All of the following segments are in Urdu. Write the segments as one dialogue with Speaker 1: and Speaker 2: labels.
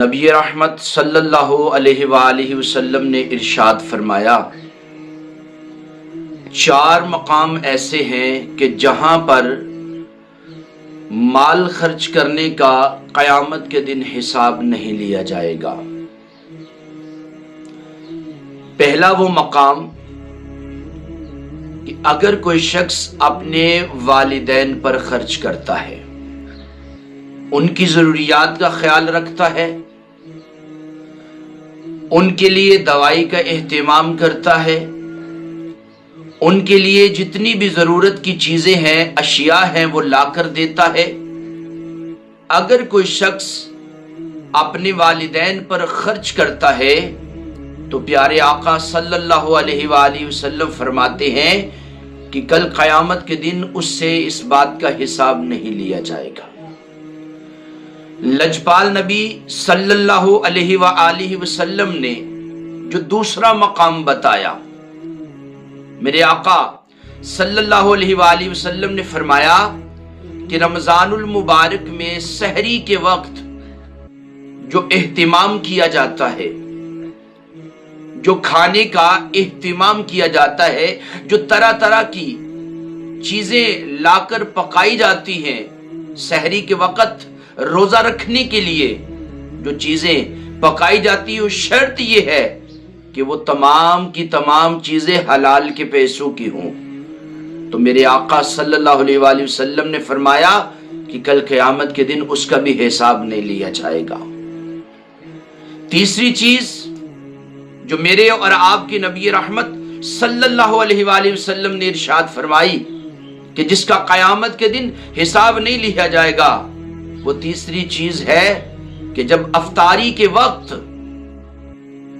Speaker 1: نبی رحمت صلی اللہ علیہ وآلہ وسلم نے ارشاد فرمایا، 4 مقام ایسے ہیں کہ جہاں پر مال خرچ کرنے کا قیامت کے دن حساب نہیں لیا جائے گا۔ پہلا وہ مقام کہ اگر کوئی شخص اپنے والدین پر خرچ کرتا ہے، ان کی ضروریات کا خیال رکھتا ہے، ان کے لیے دوائی کا اہتمام کرتا ہے، ان کے لیے جتنی بھی ضرورت کی چیزیں ہیں، اشیاء ہیں، وہ لا کر دیتا ہے۔ اگر کوئی شخص اپنے والدین پر خرچ کرتا ہے تو پیارے آقا صلی اللہ علیہ وآلہ وسلم فرماتے ہیں کہ کل قیامت کے دن اس سے اس بات کا حساب نہیں لیا جائے گا۔ لجپال نبی صلی اللہ علیہ وآلہ وسلم نے جو دوسرا مقام بتایا، میرے آقا صلی اللہ علیہ وآلہ وسلم نے فرمایا کہ رمضان المبارک میں سحری کے وقت جو اہتمام کیا جاتا ہے، جو کھانے کا اہتمام کیا جاتا ہے، جو طرح طرح کی چیزیں لا کر پکائی جاتی ہیں، سحری کے وقت روزہ رکھنے کے لیے جو چیزیں پکائی جاتی ہیں، شرط یہ ہے کہ وہ تمام کی تمام چیزیں حلال کے پیسوں کی ہوں۔ تو میرے آقا صلی اللہ علیہ وآلہ وسلم نے فرمایا کہ کل قیامت کے دن اس کا بھی حساب نہیں لیا جائے گا۔ تیسری چیز جو میرے اور آپ کے نبی رحمت صلی اللہ علیہ وآلہ وسلم نے ارشاد فرمائی کہ جس کا قیامت کے دن حساب نہیں لیا جائے گا، وہ تیسری چیز ہے کہ جب افطاری کے وقت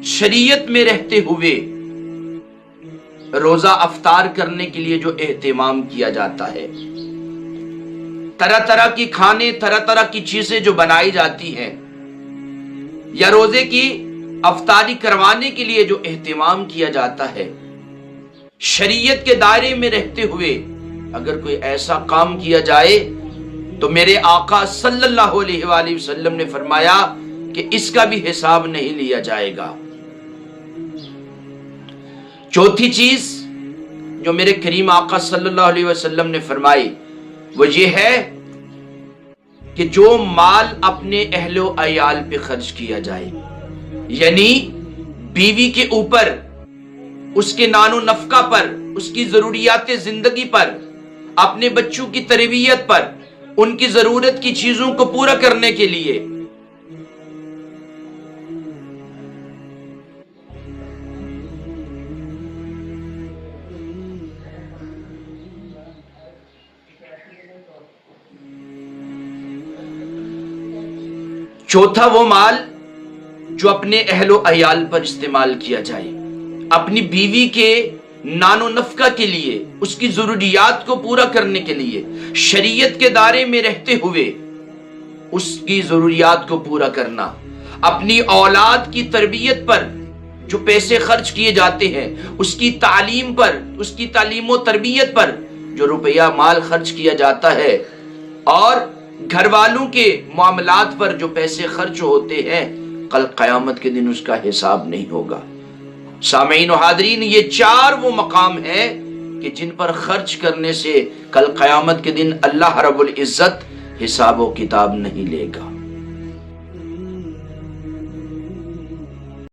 Speaker 1: شریعت میں رہتے ہوئے روزہ افطار کرنے کے لیے جو اہتمام کیا جاتا ہے، طرح طرح کی کھانے، طرح طرح کی چیزیں جو بنائی جاتی ہیں، یا روزے کی افطاری کروانے کے لیے جو اہتمام کیا جاتا ہے، شریعت کے دائرے میں رہتے ہوئے اگر کوئی ایسا کام کیا جائے تو میرے آقا صلی اللہ علیہ وآلہ وسلم نے فرمایا کہ اس کا بھی حساب نہیں لیا جائے گا۔ چوتھی چیز جو میرے کریم آقا صلی اللہ علیہ وسلم نے فرمائی وہ یہ ہے کہ جو مال اپنے اہل و عیال پہ خرچ کیا جائے، یعنی بیوی کے اوپر، اس کے نان و نفقہ پر، اس کی ضروریات زندگی پر، اپنے بچوں کی تربیت پر، ان کی ضرورت کی چیزوں کو پورا کرنے کے لیے چوتھا وہ مال جو اپنے اہل و عیال پر استعمال کیا جائے، اپنی بیوی کے نان و نفقہ کے لیے، اس کی ضروریات کو پورا کرنے کے لیے، شریعت کے دائرے میں رہتے ہوئے اس کی ضروریات کو پورا کرنا، اپنی اولاد کی تربیت پر جو پیسے خرچ کیے جاتے ہیں، اس کی تعلیم پر، اس کی تعلیم و تربیت پر جو روپیہ مال خرچ کیا جاتا ہے، اور گھر والوں کے معاملات پر جو پیسے خرچ ہوتے ہیں، کل قیامت کے دن اس کا حساب نہیں ہوگا۔ سامعین و حاضرین، یہ 4 وہ مقام ہیں کہ جن پر خرچ کرنے سے کل قیامت کے دن اللہ رب العزت حساب و کتاب نہیں لے گا۔